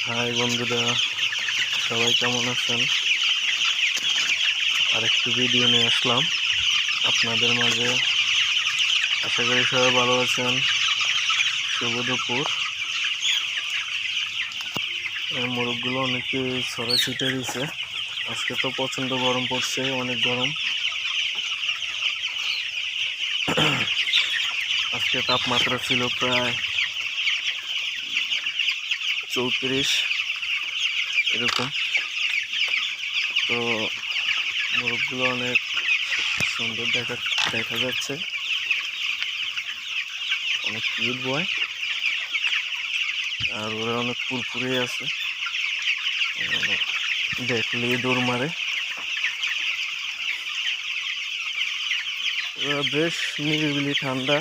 High বন্ধুরা, সবাই কেমন আছেন? আরেকটু ভিডিও নিয়ে আসলাম আপনাদের মাঝে। আশা করি সবাই ভালো আছেন। শুভ দুপুর। মোরগগুলো অনেকে ছড়া ছিটে দিছে। আজকে তো প্রচণ্ড গরম পড়ছে, অনেক গরম। আজকে তাপমাত্রা ছিল প্রায় 34 এরকম। তো মোরগগুলো অনেক সুন্দর দেখা যাচ্ছে, অনেক কিউট বয়, আর ওরা অনেক ফুরফুরে আছে, দেখলেই দৌড় মারে। ওরা বেশ নিরিবিলি ঠান্ডা,